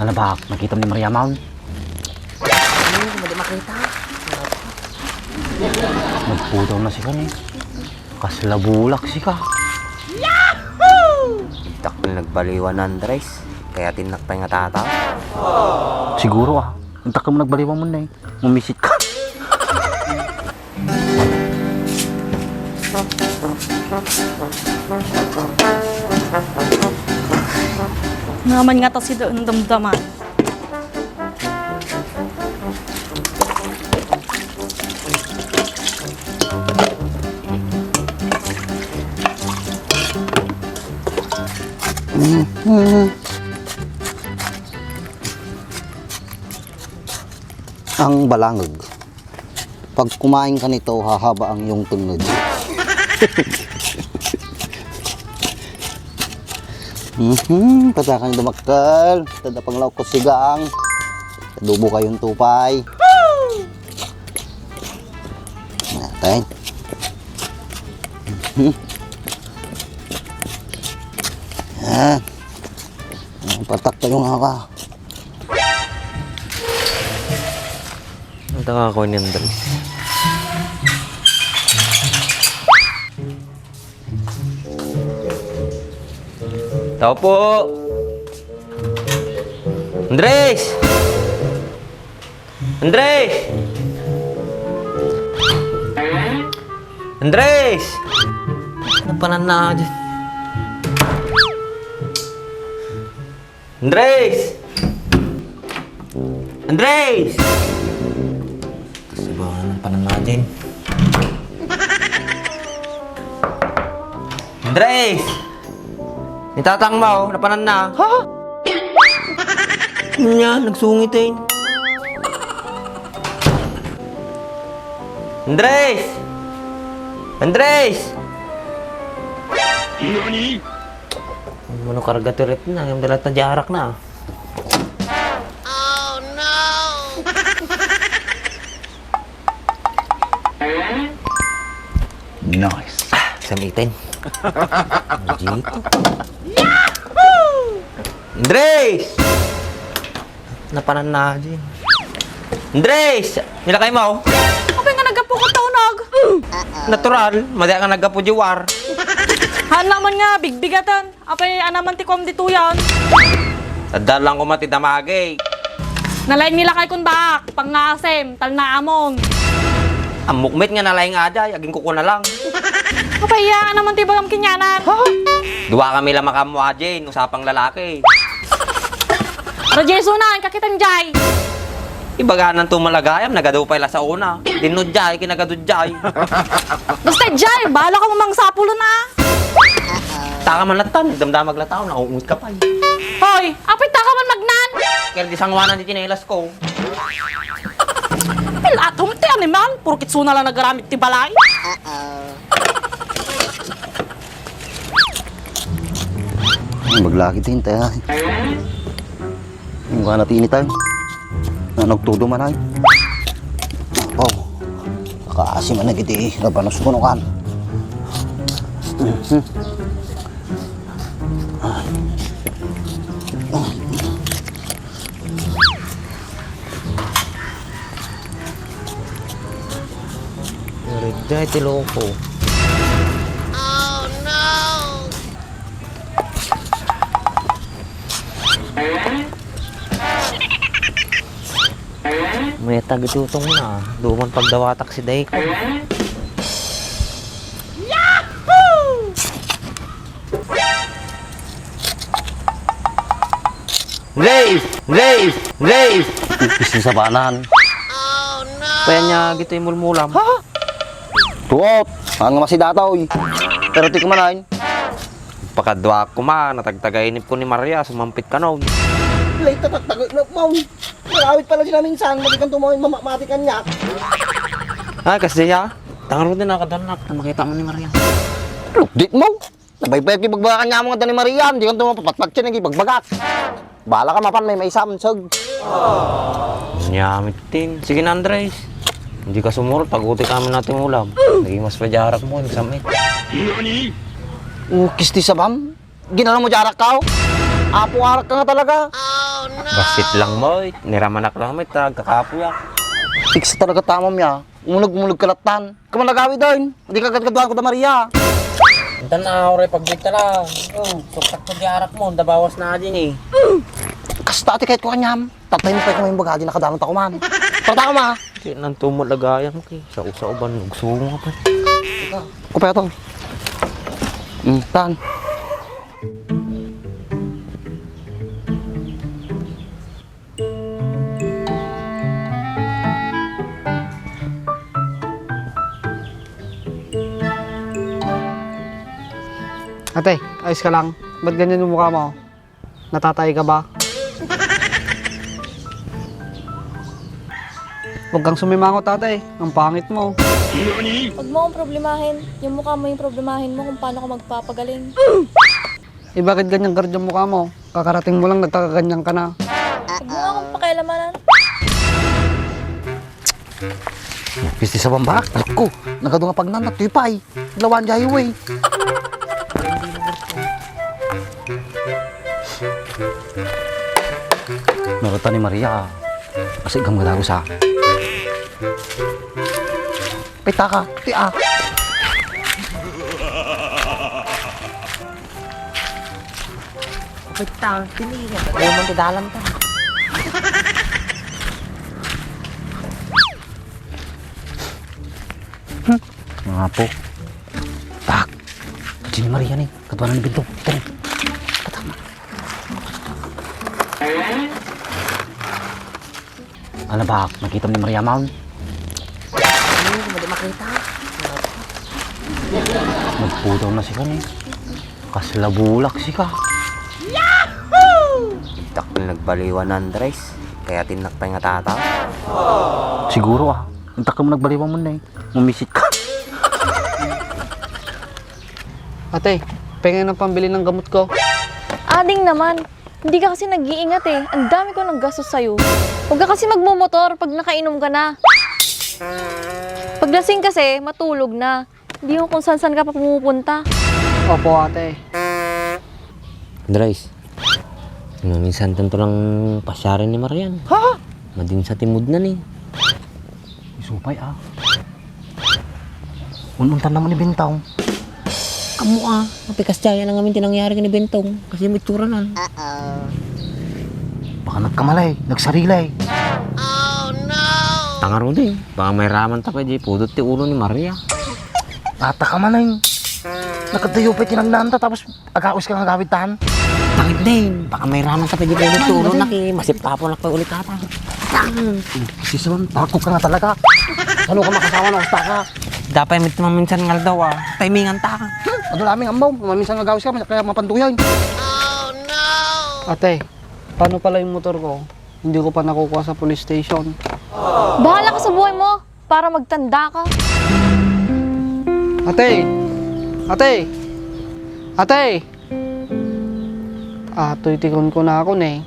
Ano ba? Nakita mo ni Maria Mount? Hindi makita. Nagpudaw na si Kan eh. Kaslabulak si Ka. Tak na nagbaliwan ng Andres. Kaya tinakpay nga tata. Siguro ah. Untak ka mo nagbaliwan mo na eh. Mumisit ka. Naman nga ta si doon damdaman. Ang balangag. Pag kumain ka nito, hahaba ang iyong tungod. Patakang dumakal. Tadapang lauk ko sigang. Adobo kayong tupay. Natin. Yan. Patak tayo nga ka. Ang taka ko ni Andres. Tao po! Andres! Andres! Andres! Ano pa na dyan? Andres! Andres! Sabahan ng panana din. Andres! Nitatang mo, napanan na. Ha? Ano yan? Nagsungit eh. Andres! Andres! Nani? Ano karga tirit na? Yung dalat na jarak na. Oh no! Nice. Samitin. Dito. Yahoo! Andres! Napanan na dyan. Andres! Nilakay mo? Apay nga nagapo ko taunag. Natural. Madaya ka nagkapo jiwar. Han naman nga, bigbigatan. Apay anaman ti kom dito yan. Sadalang ko matidamagay. Nalaing nila kay kun baak, pangasem, talnaamon. Ang mukmit nga nalay nga aday, aging kuko na lang. Apay ya, naman ti bagam kinyanan. Duwa kami lang makamukha dyan, usapang lalaki. Rajeso na, kakitang jay. Ibaganan tumalagayam, nagadupay la sa una. Dinudjay, kinagadudjay. Basta jay, bahala ka mamang sapulo na. Taka man latan, damdamag lataw, nakuungot ka pa eh. Hoy, apay ta ka man magnan. Kaya di sangwanan di tinelas ko. Pilatom ti animal, puro kitsuna lang nagaramit ti balay. Maglaki din tayo. Yung ka natin tayo. Nagtudo man ay. Oh. Kakaasi man nagiti. Nabanos ko nukan. Riday, tiloko. May tagitutong na. Duman pagdawatak si Day ko. Yahoo! Race! Race! Race! Ipis sa banan. Kaya niya gito yung mulmulam. Tuot. Ang masidataw. Pero ti kumanain. Pakadwa ko ma, natagtagainip ko ni Maria, sumampit ka noon. Late tatagtagay na mo. Marawit pala sila minsan. Matikan tumawin mamatikan niya. Ay, kasi ya. Tangan din nakadanak na makita mo ni Maria. Lugdit mo. Nabaybayat kay bagbagan niya mga ni Maria. Hindi ka tumapapatpag siya naging bagbagat. Bahala ka mapan may isaman-sag. Nyamit din. Sige na, Andres. Hindi ka sumurot. Paguti kami natin ulam. Naging mas pajarak mo. Nagsamit. Kisti sa bam. Ginala mo jarak ka. Apo arak ka nga talaga. Basit lang mo, niramanak lang mo, kakapuyak. Fix talaga tamam ya. Umunog kalatan. Kamalagawi doon. Hindi ka gadgaduhan ko da Maria. Ito na, ore, pagbigta lang. Tuktak ko di arak mo, dabawas na din eh. Kasta ati kahit ko kanyam. Tatay mo pa yung bagadi nakadamang takuman. Pagta ka ma. Kaya nang tumot lagayam kay. Sa usa-uban, nagsumo ka pa. Kupaya to. Tan. Ate, ayos ka lang. Ba't ganyan yung mukha mo? Natatay ka ba? Huwag kang sumimangot, ate. Ang pangit mo. Huwag mo akong problemahin. Yung mukha mo yung problemahin mo kung paano ka magpapagaling. Eh, bakit ganyan guard yung mukha mo? Kakarating mo lang, nagkakaganyan ka na. Huwag mo akong pakialamanan. Pisti sa bamba. Ako. Nagadunga pag nanat. Tuypay. Lawan di highway. Narata ni Maria. Kasi igam gadago sa. Pita ka. Tia. Pagtang, tinigan. Ayaw mo tidalam ta. Mga po. Tak. Si ni Maria ni. Kadwanan ni Bintong. Tara. Patama. Ano ba? Nakita mo ni Maria Mount? Hindi makita. Nagpudaw na si ni. Kaslabulak si ka. Tak na nagbaliwan Andres. Kaya tinakpay nga tata. Siguro ah. Untak ka mo nagbaliwan mo na eh. Mumisit ka. Ate, pengen ng pambili ng gamot ko. Ading naman. Hindi ka kasi nag-iingat eh. Ang dami ko ng gastos sa'yo. Huwag ka kasi magmumotor pag nakainom ka na. Paglasing kasi, matulog na. Hindi mo kung saan ka pa pumupunta. Opo, ate. Andres. Minsan tanto lang pasyarin ni Marian. Ha? Madin sa timud na ni. Isupay ah. Ununtan naman ni Bintong. Amo mapikas jaya lang kami tinangyari ka ni Bentong. Kasi may tsura nan. Baka nagkamalay. Nagsarilay. Tangaro din. Baka may raman ta pa di pudot ti ulo ni Maria. Ata ka man eh. Nakadayo pa tinangnanta tapos agaos ka nga gawid tahan. Takit din. Baka may raman ta pa di pudot ti ulo na ki. Masipapon na pa ulit ata. Si Son, tako ka nga talaga. Ano ka makasawa na usta ka? Dapat may maminsan ngal daw Timingan ta ka. Ano laming ambaw, maminsan nga gawis ka, kaya mapantuyan. Ate, paano pala yung motor ko? Hindi ko pa nakukuha sa police station. Bahala ka sa buhay mo para magtanda ka. Ate! Ate! Ate! Atoy tikon ko na ako, ne.